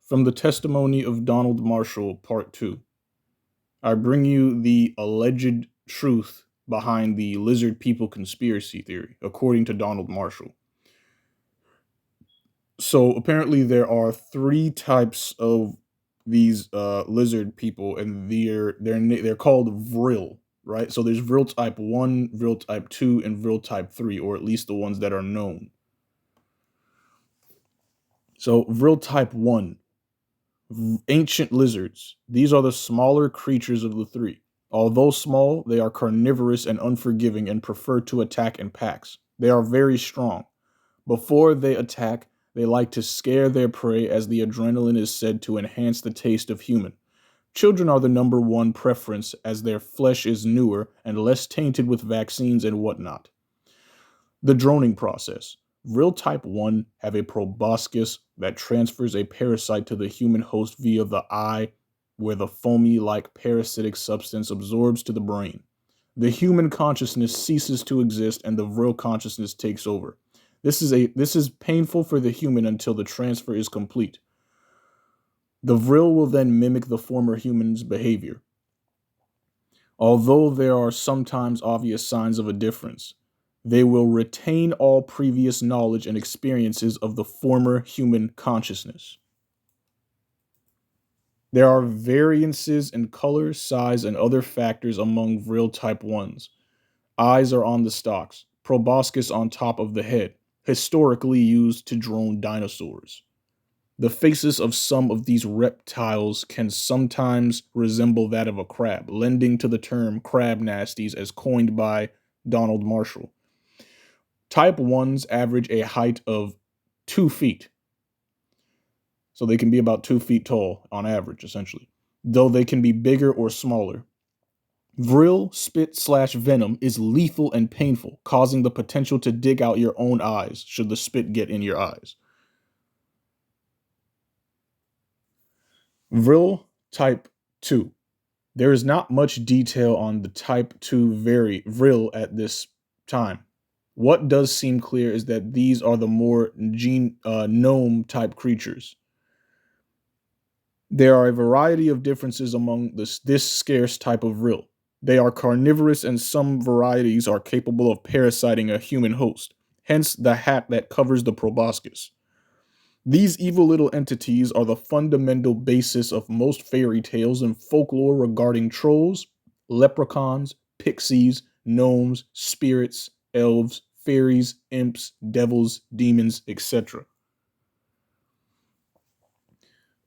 From the testimony of Donald Marshall, Part 2, I bring you the alleged truth behind the lizard people conspiracy theory, according to Donald Marshall. So apparently, there are three types of these lizard people, and they're called VRIL, right? So there's VRIL type 1, VRIL type 2, and VRIL type 3, or at least the ones that are known. So VRIL type 1, ancient lizards. These are the smaller creatures of the three. Although small, they are carnivorous and unforgiving and prefer to attack in packs. They are very strong. Before they attack, they like to scare their prey, as the adrenaline is said to enhance the taste of human. Children are the number one preference, as their flesh is newer and less tainted with vaccines and whatnot. The droning process. Vril type 1 have a proboscis that transfers a parasite to the human host via the eye, where the foamy like parasitic substance absorbs to the brain. The human consciousness ceases to exist and the Vril consciousness takes over. This is painful for the human until the transfer is complete. The Vril will then mimic the former human's behavior. Although there are sometimes obvious signs of a difference, they will retain all previous knowledge and experiences of the former human consciousness. There are variances in color, size, and other factors among Vril type 1s. Eyes are on the stalks, proboscis on top of the head, historically used to drone dinosaurs. The faces of some of these reptiles can sometimes resemble that of a crab, lending to the term crab nasties as coined by Donald Marshall. Type 1s average a height of 2 feet. So they can be about 2 feet tall on average, essentially, though they can be bigger or smaller. Vril spit/venom is lethal and painful, causing the potential to dig out your own eyes should the spit get in your eyes. Vril type 2. There is not much detail on the type 2 Vril at this time. What does seem clear is that these are the more gnome type creatures. There are a variety of differences among this scarce type of Vril. They are carnivorous and some varieties are capable of parasiting a human host, hence the hat that covers the proboscis. These evil little entities are the fundamental basis of most fairy tales and folklore regarding trolls, leprechauns, pixies, gnomes, spirits, elves, fairies, imps, devils, demons, etc.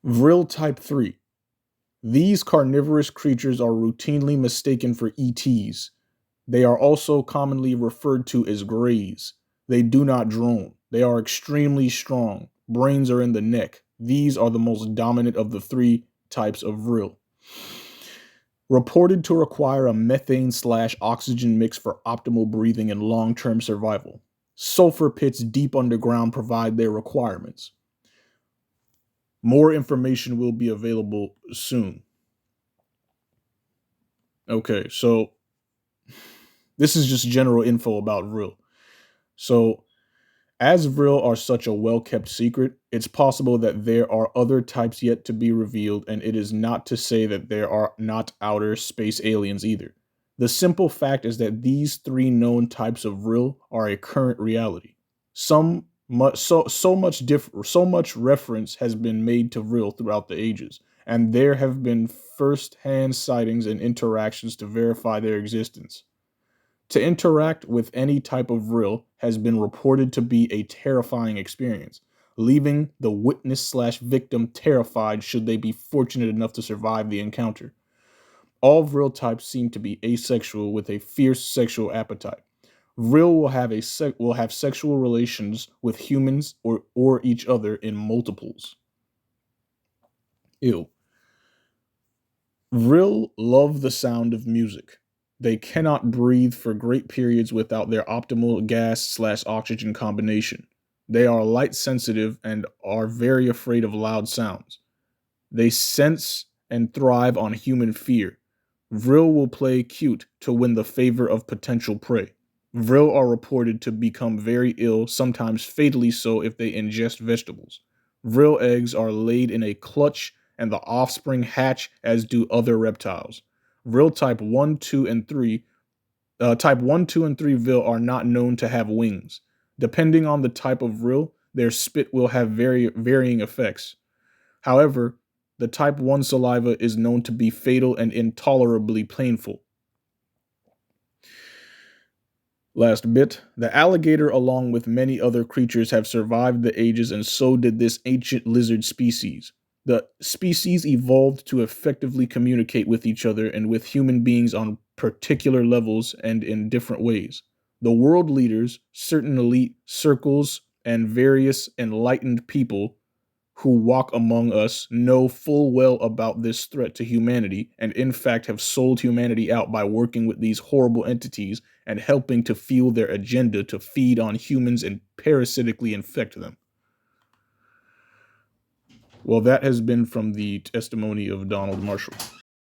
Vril type 3. These carnivorous creatures are routinely mistaken for ETs. They are also commonly referred to as greys. They do not drone. They are extremely strong. Brains are in the neck. These are the most dominant of the three types of Vril. Reported to require a methane/oxygen mix for optimal breathing and long-term survival. Sulfur pits deep underground provide their requirements. More information will be available soon. Okay, so this is just general info about Vril. So, as Vril are such a well kept secret, it's possible that there are other types yet to be revealed, and it is not to say that there are not outer space aliens either. The simple fact is that these three known types of Vril are a current reality. So much reference has been made to Vril throughout the ages, and there have been first-hand sightings and interactions to verify their existence. To interact with any type of Vril has been reported to be a terrifying experience, leaving the witness/victim terrified should they be fortunate enough to survive the encounter. All Vril types seem to be asexual with a fierce sexual appetite. Vril will have sexual relations with humans or each other in multiples. Ew. Vril love the sound of music. They cannot breathe for great periods without their optimal gas/oxygen combination. They are light sensitive and are very afraid of loud sounds. They sense and thrive on human fear. Vril will play cute to win the favor of potential prey. Vril are reported to become very ill, sometimes fatally so if they ingest vegetables. VRIL eggs are laid in a clutch and the offspring hatch as do other reptiles. VRIL type 1, 2, and 3 Type 1, 2, and 3 VRIL are not known to have wings. Depending on the type of VRIL, their spit will have varying effects. However, the type 1 saliva is known to be fatal and intolerably painful. Last bit. The alligator, along with many other creatures, have survived the ages, and so did this ancient lizard species. The species evolved to effectively communicate with each other and with human beings on particular levels and in different ways. The world leaders, certain elite circles, and various enlightened people who walk among us know full well about this threat to humanity, and in fact have sold humanity out by working with these horrible entities and helping to fuel their agenda to feed on humans and parasitically infect them. Well, that has been from the testimony of Donald Marshall.